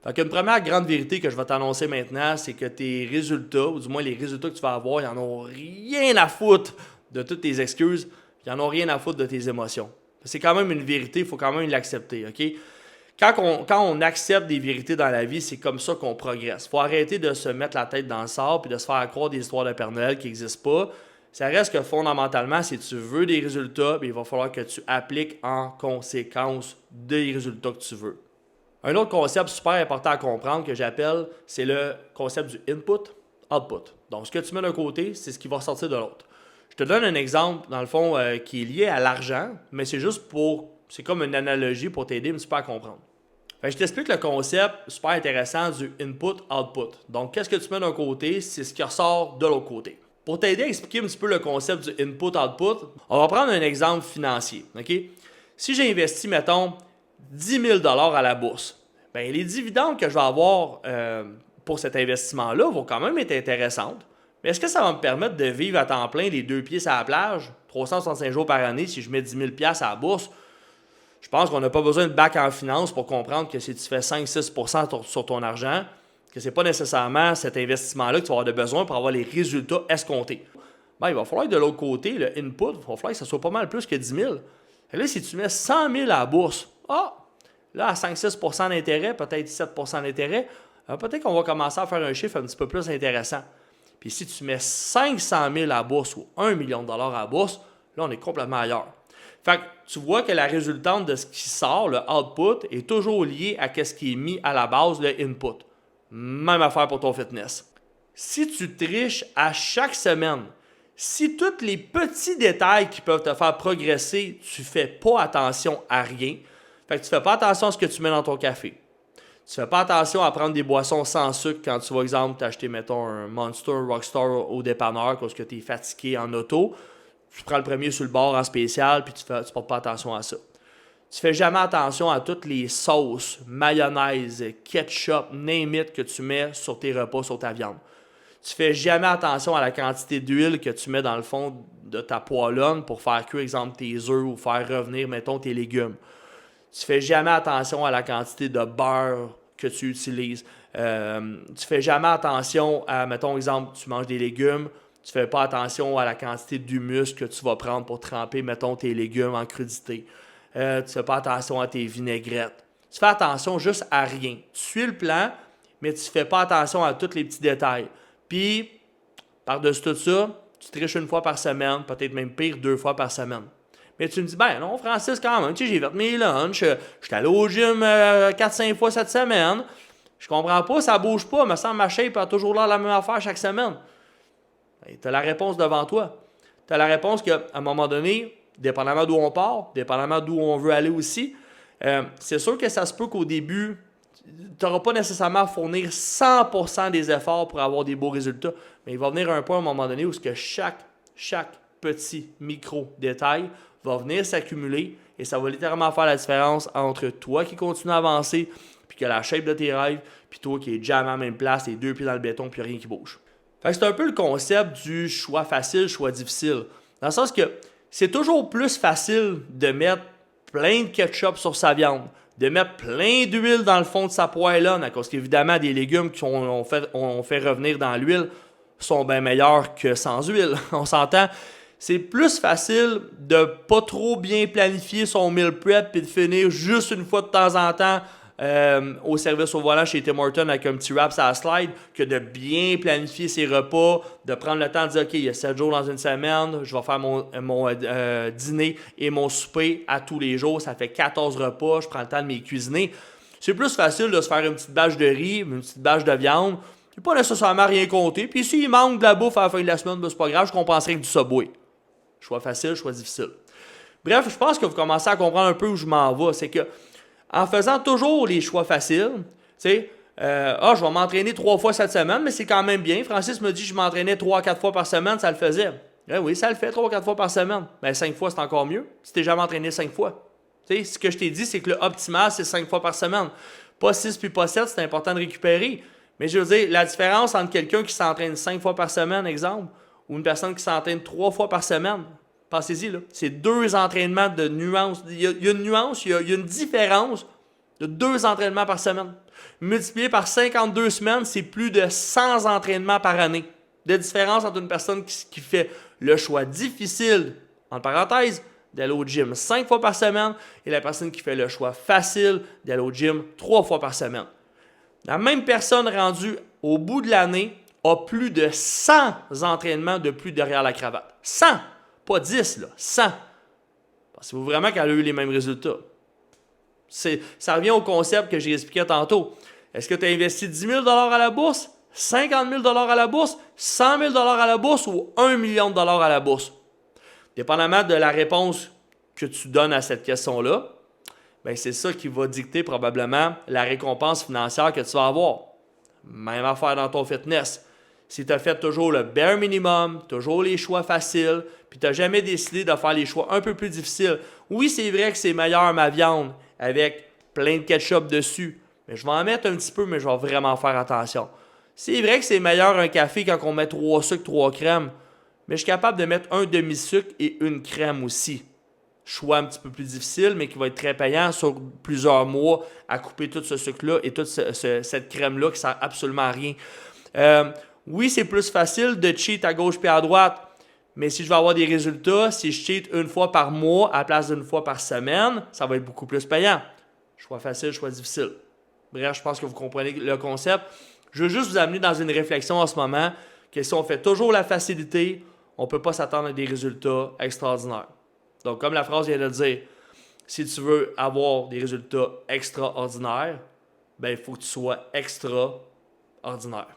Fait qu'une première grande vérité que je vais t'annoncer maintenant, c'est que tes résultats, ou du moins les résultats que tu vas avoir, ils n'en ont rien à foutre de toutes tes excuses, ils n'en ont rien à foutre de tes émotions. C'est quand même une vérité, il faut quand même l'accepter, OK? Quand on accepte des vérités dans la vie, c'est comme ça qu'on progresse. Il faut arrêter de se mettre la tête dans le sable et de se faire croire des histoires de Père Noël qui n'existent pas. Ça reste que fondamentalement, si tu veux des résultats, il va falloir que tu appliques en conséquence des résultats que tu veux. Un autre concept super important à comprendre que j'appelle, c'est le concept du input-output. Donc, ce que tu mets d'un côté, c'est ce qui va ressortir de l'autre. Je te donne un exemple, dans le fond, qui est lié à l'argent, mais c'est comme une analogie pour t'aider un petit peu à comprendre. Je t'explique le concept super intéressant du input-output. Donc, qu'est-ce que tu mets d'un côté, c'est ce qui ressort de l'autre côté. Pour t'aider à expliquer un petit peu le concept du input-output, on va prendre un exemple financier. Okay? Si j'ai investi, mettons, 10 000 à la bourse, bien, les dividendes que je vais avoir pour cet investissement-là vont quand même être intéressantes. Mais est-ce que ça va me permettre de vivre à temps plein les 2 pieds sur la plage, 365 jours par année si je mets 10 000 à la bourse? Je pense qu'on n'a pas besoin de bac en finance pour comprendre que si tu fais 5-6% sur ton argent, que ce n'est pas nécessairement cet investissement-là que tu vas avoir de besoin pour avoir les résultats escomptés. Ben, il va falloir que de l'autre côté, le input, il va falloir que ça soit pas mal plus que 10 000. Et là, si tu mets 100 000 à la bourse, là, à 5-6% d'intérêt, peut-être 17% d'intérêt, peut-être qu'on va commencer à faire un chiffre un petit peu plus intéressant. Puis si tu mets 500 000 à la bourse ou 1 million de dollars à la bourse, là, on est complètement ailleurs. Fait que tu vois que la résultante de ce qui sort, le output, est toujours lié à ce qui est mis à la base, le input. Même affaire pour ton fitness. Si tu triches à chaque semaine, si tous les petits détails qui peuvent te faire progresser, tu ne fais pas attention à rien, fait que tu ne fais pas attention à ce que tu mets dans ton café. Tu ne fais pas attention à prendre des boissons sans sucre quand tu vas, exemple, t'acheter, mettons, un Monster Rockstar au dépanneur parce que tu es fatigué en auto. Tu prends le premier sur le bord en spécial, puis tu ne portes pas attention à ça. Tu fais jamais attention à toutes les sauces, mayonnaise, ketchup, name it que tu mets sur tes repas, sur ta viande. Tu fais jamais attention à la quantité d'huile que tu mets dans le fond de ta poêlonne pour faire cuire, exemple, tes œufs ou faire revenir, mettons, tes légumes. Tu fais jamais attention à la quantité de beurre que tu utilises. Tu fais jamais attention à, mettons, exemple, tu manges des légumes, tu fais pas attention à la quantité d'humus que tu vas prendre pour tremper, mettons, tes légumes en crudité. Tu fais pas attention à tes vinaigrettes. Tu fais attention juste à rien. Tu suis le plan, mais tu fais pas attention à tous les petits détails. Puis, par-dessus tout ça, tu triches une fois par semaine, peut-être même pire, 2 fois par semaine. Mais tu me dis, ben non, Francis, quand même, tu sais, j'ai fait mes lunchs, je suis allé au gym 4-5 fois cette semaine. Je comprends pas, ça bouge pas, me semble ma shape a toujours l'air la même affaire chaque semaine. Ben, tu as la réponse devant toi. Tu as la réponse qu'à un moment donné, dépendamment d'où on part, dépendamment d'où on veut aller aussi, c'est sûr que ça se peut qu'au début, tu n'auras pas nécessairement à fournir 100% des efforts pour avoir des beaux résultats, mais il va venir un point à un moment donné où chaque petit micro-détail va venir s'accumuler et ça va littéralement faire la différence entre toi qui continue à avancer, puis que la shape de tes rêves, puis toi qui es déjà à la même place, les 2 pieds dans le béton, puis rien qui bouge. Fait que c'est un peu le concept du choix facile, choix difficile. Dans le sens que c'est toujours plus facile de mettre plein de ketchup sur sa viande, de mettre plein d'huile dans le fond de sa poêlonne, à cause qu'évidemment, des légumes qu'on fait revenir dans l'huile sont bien meilleurs que sans huile. On s'entend. C'est plus facile de pas trop bien planifier son meal prep et de finir juste une fois de temps en temps au service au volant chez Tim Hortons avec un petit wrap à la slide que de bien planifier ses repas, de prendre le temps de dire OK, il y a 7 jours dans une semaine, je vais faire mon dîner et mon souper à tous les jours, ça fait 14 repas, je prends le temps de m'y cuisiner. C'est plus facile de se faire une petite bâche de riz, une petite bâche de viande, puis pas nécessairement rien compter. Puis s'il manque de la bouffe à la fin de la semaine, ben c'est pas grave, je compenserai avec du Subway. Choix facile, choix difficile. Bref, je pense que vous commencez à comprendre un peu où je m'en vais. C'est que en faisant toujours les choix faciles, tu sais, je vais m'entraîner 3 fois cette semaine, mais c'est quand même bien. Francis me dit que je m'entraînais 3-4 fois par semaine, ça le faisait. Oui, ça le fait 3-4 fois par semaine. Ben 5 fois, c'est encore mieux. Si t'es jamais entraîné 5 fois. Tu sais, ce que je t'ai dit, c'est que le optimal, c'est 5 fois par semaine. Pas 6 puis pas 7, c'est important de récupérer. Mais je veux dire, la différence entre quelqu'un qui s'entraîne 5 fois par semaine, exemple, ou une personne qui s'entraîne 3 fois par semaine, pensez-y, là, c'est 2 entraînements de nuances. Il y a une nuance, il y a une différence de 2 entraînements par semaine. Multiplié par 52 semaines, c'est plus de 100 entraînements par année. De différence entre une personne qui fait le choix difficile, entre parenthèses, d'aller au gym 5 fois par semaine et la personne qui fait le choix facile d'aller au gym 3 fois par semaine. La même personne rendue au bout de l'année a plus de 100 entraînements de plus derrière la cravate. 100! Pas 10, là. 100! Pensez-vous vraiment qu'elle a eu les mêmes résultats? Ça revient au concept que j'ai expliqué tantôt. Est-ce que tu as investi 10 000 à la bourse, 50 000 à la bourse, 100 000 à la bourse ou 1 million de dollars à la bourse? Dépendamment de la réponse que tu donnes à cette question-là, ben c'est ça qui va dicter probablement la récompense financière que tu vas avoir. Même affaire dans ton fitness. Si tu as fait toujours le bare minimum, toujours les choix faciles, puis tu n'as jamais décidé de faire les choix un peu plus difficiles. Oui, c'est vrai que c'est meilleur ma viande avec plein de ketchup dessus, mais je vais en mettre un petit peu, mais je vais vraiment faire attention. C'est vrai que c'est meilleur un café quand on met 3 sucres, 3 crèmes, mais je suis capable de mettre un demi-sucre et une crème aussi. Choix un petit peu plus difficile, mais qui va être très payant sur plusieurs mois à couper tout ce sucre-là et toute cette crème-là qui ne sert absolument à rien. Oui, c'est plus facile de cheat à gauche et à droite, mais si je veux avoir des résultats, si je cheat une fois par mois à la place d'une fois par semaine, ça va être beaucoup plus payant. Choix facile, choix difficile. Bref, je pense que vous comprenez le concept. Je veux juste vous amener dans une réflexion en ce moment que si on fait toujours la facilité, on ne peut pas s'attendre à des résultats extraordinaires. Donc, comme la phrase vient de le dire, si tu veux avoir des résultats extraordinaires, ben il faut que tu sois extraordinaire.